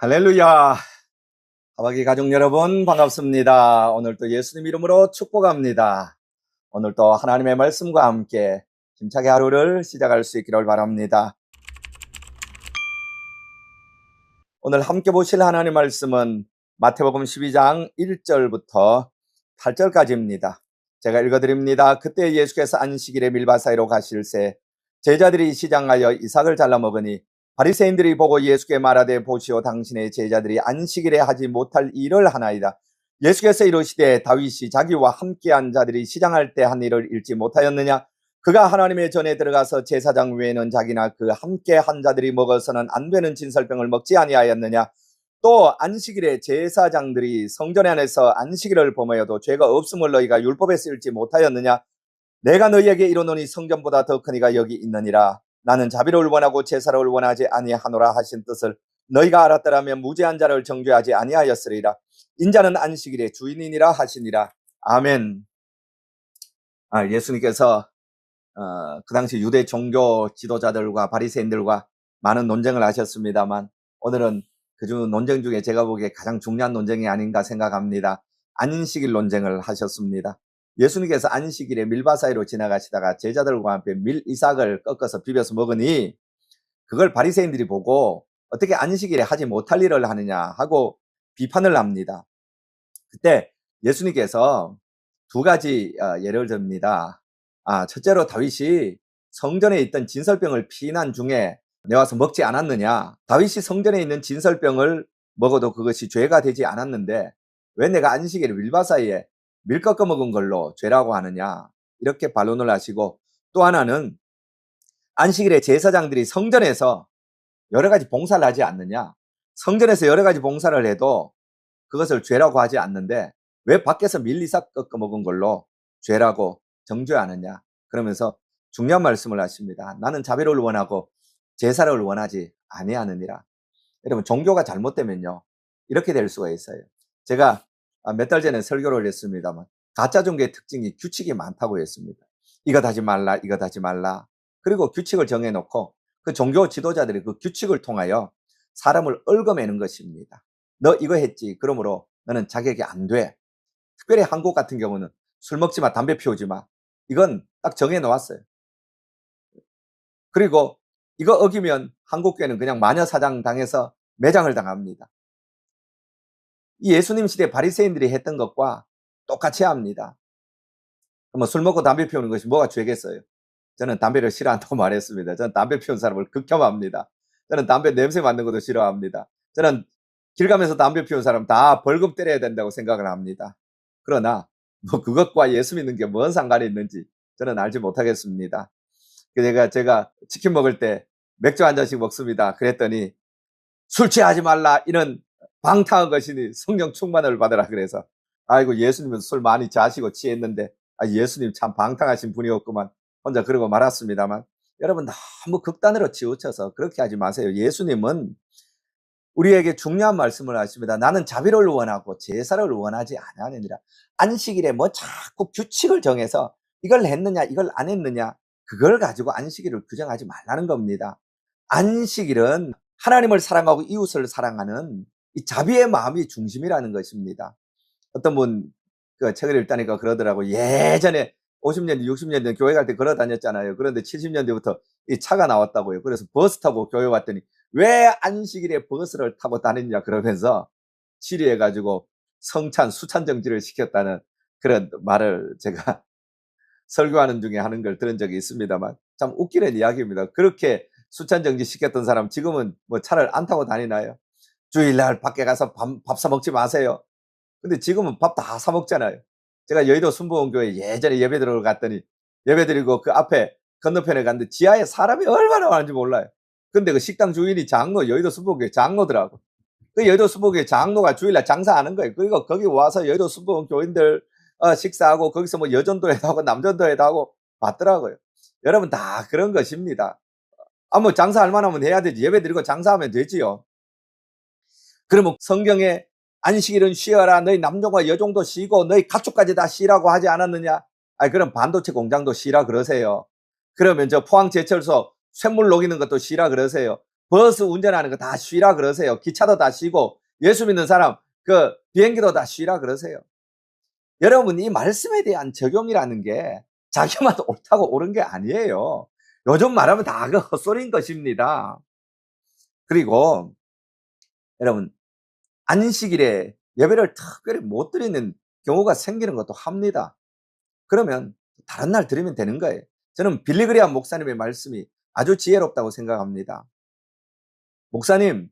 할렐루야. 하박이 가족 여러분 반갑습니다. 오늘도 예수님 이름으로 축복합니다. 오늘도 하나님의 말씀과 함께 힘차게 하루를 시작할 수 있기를 바랍니다. 오늘 함께 보실 하나님의 말씀은 마태복음 12장 1절부터 8절까지입니다. 제가 읽어드립니다. 그때 예수께서 안식일에 밀밭 사이로 가실새 제자들이 시장하여 이삭을 잘라 먹으니 바리새인들이 보고 예수께 말하되 보시오 당신의 제자들이 안식일에 하지 못할 일을 하나이다. 예수께서 이르시되 다윗이 자기와 함께한 자들이 시장할 때 한 일을 잃지 못하였느냐? 그가 하나님의 전에 들어가서 제사장 외에는 자기나 그 함께한 자들이 먹어서는 안 되는 진설병을 먹지 아니하였느냐? 또 안식일에 제사장들이 성전 안에서 안식일을 범하여도 죄가 없음을 너희가 율법에서 읽지 못하였느냐? 내가 너희에게 이르노니 성전보다 더 큰 이가 여기 있느니라. 나는 자비를 원하고 제사를 원하지 아니하노라 하신 뜻을 너희가 알았더라면 무죄한 자를 정죄하지 아니하였으리라. 인자는 안식일의 주인이니라 하시니라. 아멘. 예수님께서 그 당시 유대 종교 지도자들과 바리새인들과 많은 논쟁을 하셨습니다만 오늘은 그중 논쟁 중에 제가 보기에 가장 중요한 논쟁이 아닌가 생각합니다. 안식일 논쟁을 하셨습니다. 예수님께서 안식일에 밀밭 사이로 지나가시다가 제자들과 함께 밀이삭을 꺾어서 비벼서 먹으니 그걸 바리새인들이 보고 어떻게 안식일에 하지 못할 일을 하느냐 하고 비판을 합니다. 그때 예수님께서 두 가지 예를 듭니다. 첫째로 다윗이 성전에 있던 진설병을 피난 중에 내 와서 먹지 않았느냐? 다윗이 성전에 있는 진설병을 먹어도 그것이 죄가 되지 않았는데 왜 내가 안식일에 밀밭 사이에 밀 꺾어 먹은 걸로 죄라고 하느냐? 이렇게 반론을 하시고 또 하나는 안식일에 제사장들이 성전에서 여러 가지 봉사를 하지 않느냐? 성전에서 여러 가지 봉사를 해도 그것을 죄라고 하지 않는데 왜 밖에서 밀리삭 꺾어 먹은 걸로 죄라고 정죄하느냐? 그러면서 중요한 말씀을 하십니다. 나는 자비를 원하고 제사를 원하지 아니하느니라. 여러분 종교가 잘못되면요 이렇게 될 수가 있어요. 제가 몇 달 전에 설교를 했습니다만 가짜 종교의 특징이 규칙이 많다고 했습니다. 이것 하지 말라 이것 하지 말라. 그리고 규칙을 정해놓고 그 종교 지도자들이 그 규칙을 통하여 사람을 얽어매는 것입니다. 너 이거 했지 그러므로 너는 자격이 안 돼. 특별히 한국 같은 경우는 술 먹지 마 담배 피우지 마 이건 딱 정해놓았어요. 그리고 이거 어기면 한국교회는 그냥 마녀사장 당해서 매장을 당합니다. 이 예수님 시대 바리새인들이 했던 것과 똑같이 합니다. 뭐 술 먹고 담배 피우는 것이 뭐가 죄겠어요? 저는 담배를 싫어한다고 말했습니다. 저는 담배 피우는 사람을 극혐합니다. 저는 담배 냄새 맡는 것도 싫어합니다. 저는 길 가면서 담배 피우는 사람 다 벌금 때려야 된다고 생각을 합니다. 그러나 뭐 그것과 예수 믿는 게 뭔 상관이 있는지 저는 알지 못하겠습니다. 제가 치킨 먹을 때 맥주 한 잔씩 먹습니다. 그랬더니 술 취하지 말라 이런 방탕한 것이니 성령 충만을 받으라 그래서 아이고 예수님은 술 많이 자시고 취했는데 예수님 참 방탕하신 분이었구만 혼자 그러고 말았습니다만 여러분 너무 극단으로 치우쳐서 그렇게 하지 마세요. 예수님은 우리에게 중요한 말씀을 하십니다. 나는 자비를 원하고 제사를 원하지 아니하느니라. 안식일에 뭐 자꾸 규칙을 정해서 이걸 했느냐 이걸 안 했느냐 그걸 가지고 안식일을 규정하지 말라는 겁니다. 안식일은 하나님을 사랑하고 이웃을 사랑하는 이 자비의 마음이 중심이라는 것입니다. 어떤 분 그 책을 읽다니까 그러더라고요. 예전에 50년대 60년대 교회 갈 때 걸어 다녔잖아요. 그런데 70년대부터 이 차가 나왔다고요. 그래서 버스 타고 교회 왔더니 왜 안식일에 버스를 타고 다니냐 그러면서 질의해가지고 성찬 수찬정지를 시켰다는 그런 말을 제가 설교하는 중에 하는 걸 들은 적이 있습니다만 참 웃기는 이야기입니다. 그렇게 수찬정지 시켰던 사람 지금은 뭐 차를 안 타고 다니나요? 주일날 밖에 가서 밥 사 먹지 마세요. 근데 지금은 밥 다 사 먹잖아요. 제가 여의도 순복음교회 예전에 예배 드리러 갔더니 예배 드리고 그 앞에 건너편에 갔는데 지하에 사람이 얼마나 많은지 몰라요. 근데 그 식당 주인이 장로, 여의도 순복음교회 장로더라고. 그 여의도 순복음교회 장로가 주일날 장사하는 거예요. 그리고 거기 와서 여의도 순복음교인들 식사하고 거기서 뭐 여전도회도 하고 남전도회도 하고 받더라고요. 여러분 다 그런 것입니다. 뭐 장사할 만하면 해야 되지. 예배 드리고 장사하면 되지요. 그러면 성경에 안식일은 쉬어라. 너희 남종과 여종도 쉬고 너희 가축까지 다 쉬라고 하지 않았느냐? 그럼 반도체 공장도 쉬라 그러세요. 그러면 저 포항제철소 쇳물 녹이는 것도 쉬라 그러세요. 버스 운전하는 거 다 쉬라 그러세요. 기차도 다 쉬고 예수 믿는 사람 비행기도 다 쉬라 그러세요. 여러분, 이 말씀에 대한 적용이라는 게 자기만 옳다고 옳은 게 아니에요. 요즘 말하면 다 헛소리인 것입니다. 그리고 여러분, 안식일에 예배를 특별히 못 드리는 경우가 생기는 것도 합니다. 그러면 다른 날 드리면 되는 거예요. 저는 빌리그리암 목사님의 말씀이 아주 지혜롭다고 생각합니다. 목사님,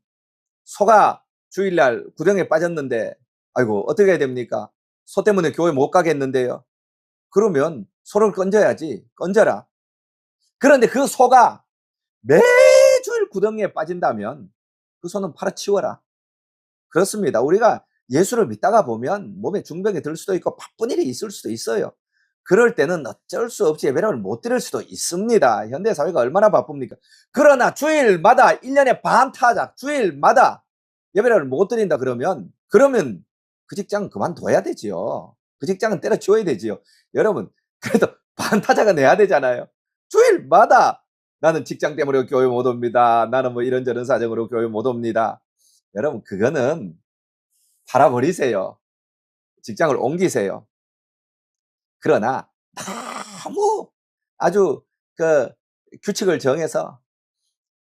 소가 주일날 구덩이에 빠졌는데 아이고 어떻게 해야 됩니까? 소 때문에 교회 못 가겠는데요. 그러면 소를 건져야지. 건져라. 그런데 그 소가 매주일 구덩이에 빠진다면 그 소는 팔아치워라. 그렇습니다. 우리가 예수를 믿다가 보면 몸에 중병이 들 수도 있고 바쁜 일이 있을 수도 있어요. 그럴 때는 어쩔 수 없이 예배를 못 드릴 수도 있습니다. 현대사회가 얼마나 바쁩니까? 그러나 주일마다 1년에 반타작 주일마다 예배를 못 드린다 그러면 그 직장은 그만둬야 되지요. 그 직장은 때려치워야 되지요. 여러분, 그래도 반타작은 내야 되잖아요. 주일마다 나는 직장 때문에 교회 못 옵니다. 나는 뭐 이런저런 사정으로 교회 못 옵니다. 여러분, 그거는 팔아버리세요. 직장을 옮기세요. 그러나 너무 아주 규칙을 정해서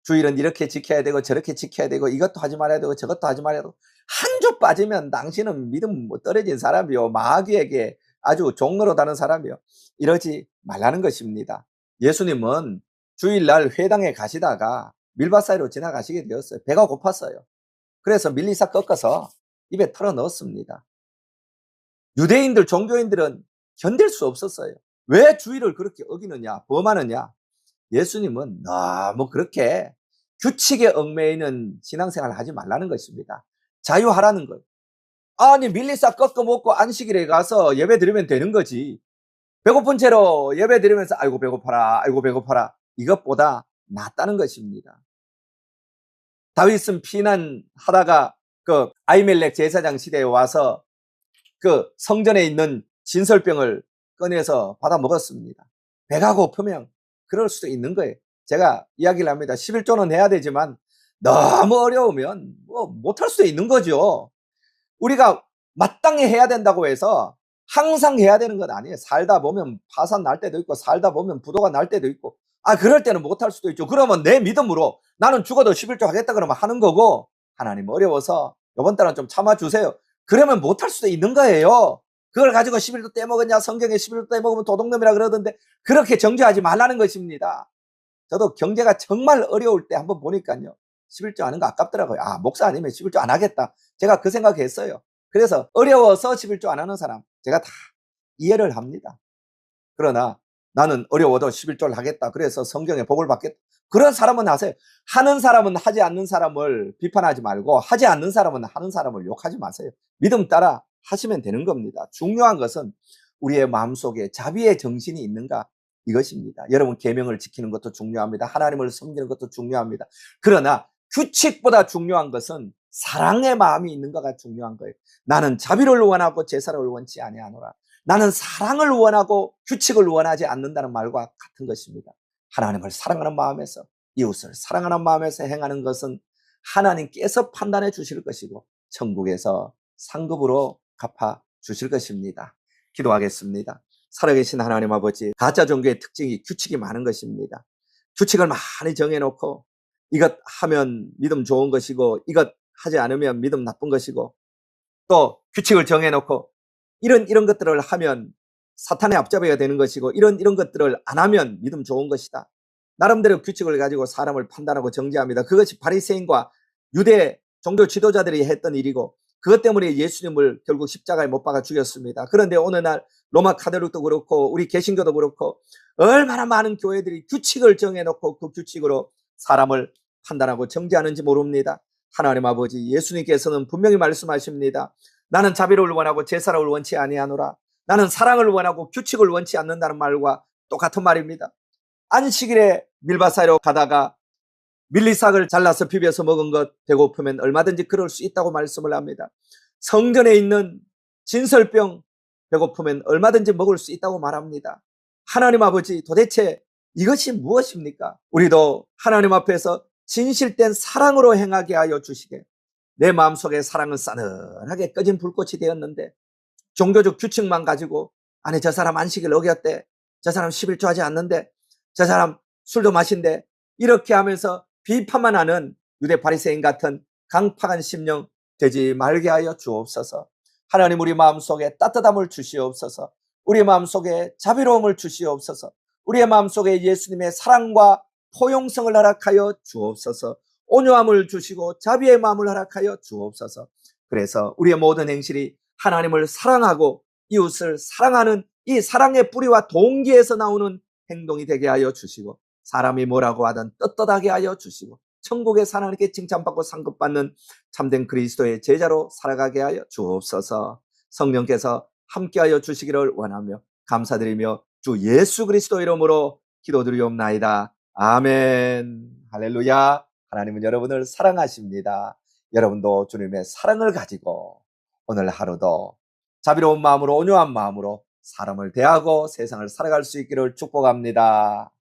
주일은 이렇게 지켜야 되고 저렇게 지켜야 되고 이것도 하지 말아야 되고 저것도 하지 말아야 되고 한 주 빠지면 당신은 믿음 떨어진 사람이요. 마귀에게 아주 종로로 다는 사람이요. 이러지 말라는 것입니다. 예수님은 주일날 회당에 가시다가 밀밭 사이로 지나가시게 되었어요. 배가 고팠어요. 그래서 밀리사 꺾어서 입에 털어 넣었습니다. 유대인들, 종교인들은 견딜 수 없었어요. 왜 주일을 그렇게 어기느냐, 범하느냐. 예수님은 너무 그렇게 규칙에 얽매이는 신앙생활을 하지 말라는 것입니다. 자유하라는 거예요. 아니, 밀리사 꺾어 먹고 안식일에 가서 예배 드리면 되는 거지. 배고픈 채로 예배 드리면서 아이고 배고파라, 아이고 배고파라. 이것보다 낫다는 것입니다. 다윗은 피난하다가 아히멜렉 제사장 시대에 와서 성전에 있는 진설병을 꺼내서 받아 먹었습니다. 배가 고프면 그럴 수도 있는 거예요. 제가 이야기를 합니다. 11조는 해야 되지만 너무 어려우면 못할 수도 있는 거죠. 우리가 마땅히 해야 된다고 해서 항상 해야 되는 건 아니에요. 살다 보면 파산 날 때도 있고 살다 보면 부도가 날 때도 있고 그럴 때는 못할 수도 있죠. 그러면 내 믿음으로 나는 죽어도 11조 하겠다 그러면 하는 거고, 하나님 어려워서 이번 달은 좀 참아주세요. 그러면 못할 수도 있는 거예요. 그걸 가지고 11조 떼먹었냐, 성경에 11조 떼먹으면 도둑놈이라 그러던데 그렇게 정죄하지 말라는 것입니다. 저도 경제가 정말 어려울 때 한번 보니까요, 11조 하는 거 아깝더라고요. 목사 아니면 11조 안 하겠다. 제가 그 생각했어요. 그래서 어려워서 11조 안 하는 사람 제가 다 이해를 합니다. 그러나 나는 어려워도 11조를 하겠다. 그래서 성경에 복을 받겠다. 그런 사람은 하세요. 하는 사람은 하지 않는 사람을 비판하지 말고 하지 않는 사람은 하는 사람을 욕하지 마세요. 믿음 따라 하시면 되는 겁니다. 중요한 것은 우리의 마음속에 자비의 정신이 있는가, 이것입니다. 여러분, 계명을 지키는 것도 중요합니다. 하나님을 섬기는 것도 중요합니다. 그러나 규칙보다 중요한 것은 사랑의 마음이 있는가가 중요한 거예요. 나는 자비를 원하고 제사를 원치 아니하노라. 나는 사랑을 원하고 규칙을 원하지 않는다는 말과 같은 것입니다. 하나님을 사랑하는 마음에서, 이웃을 사랑하는 마음에서 행하는 것은 하나님께서 판단해 주실 것이고 천국에서 상급으로 갚아 주실 것입니다. 기도하겠습니다. 살아계신 하나님 아버지, 가짜 종교의 특징이 규칙이 많은 것입니다. 규칙을 많이 정해놓고 이것 하면 믿음 좋은 것이고 이것 하지 않으면 믿음 나쁜 것이고, 또 규칙을 정해놓고 이런 것들을 하면 사탄의 앞잡이가 되는 것이고 이런 것들을 안 하면 믿음 좋은 것이다. 나름대로 규칙을 가지고 사람을 판단하고 정죄합니다. 그것이 바리새인과 유대 종교 지도자들이 했던 일이고 그것 때문에 예수님을 결국 십자가에 못 박아 죽였습니다. 그런데 오늘날 로마 카톨릭도 그렇고 우리 개신교도 그렇고 얼마나 많은 교회들이 규칙을 정해놓고 그 규칙으로 사람을 판단하고 정죄하는지 모릅니다. 하나님 아버지, 예수님께서는 분명히 말씀하십니다. 나는 자비를 원하고 제사를 원치 아니하노라. 나는 사랑을 원하고 규칙을 원치 않는다는 말과 똑같은 말입니다. 안식일에 밀밭 사이로 가다가 밀리삭을 잘라서 비벼서 먹은 것 배고프면 얼마든지 그럴 수 있다고 말씀을 합니다. 성전에 있는 진설병 배고프면 얼마든지 먹을 수 있다고 말합니다. 하나님 아버지, 도대체 이것이 무엇입니까? 우리도 하나님 앞에서 진실된 사랑으로 행하게 하여 주시게. 내 마음속에 사랑은 싸늘하게 꺼진 불꽃이 되었는데 종교적 규칙만 가지고, 아니 저 사람 안식일 어겼대, 저 사람 11조 하지 않는데, 저 사람 술도 마신대, 이렇게 하면서 비판만 하는 유대 바리새인 같은 강팍한 심령 되지 말게 하여 주옵소서. 하나님, 우리 마음속에 따뜻함을 주시옵소서. 우리 마음속에 자비로움을 주시옵소서. 우리의 마음속에 예수님의 사랑과 포용성을 허락하여 주옵소서. 온유함을 주시고 자비의 마음을 허락하여 주옵소서. 그래서 우리의 모든 행실이 하나님을 사랑하고 이웃을 사랑하는 이 사랑의 뿌리와 동기에서 나오는 행동이 되게 하여 주시고, 사람이 뭐라고 하든 떳떳하게 하여 주시고, 천국에서 하나님께 칭찬받고 상급받는 참된 그리스도의 제자로 살아가게 하여 주옵소서. 성령께서 함께하여 주시기를 원하며 감사드리며 주 예수 그리스도 이름으로 기도드리옵나이다. 아멘. 할렐루야. 하나님은 여러분을 사랑하십니다. 여러분도 주님의 사랑을 가지고 오늘 하루도 자비로운 마음으로, 온유한 마음으로 사람을 대하고 세상을 살아갈 수 있기를 축복합니다.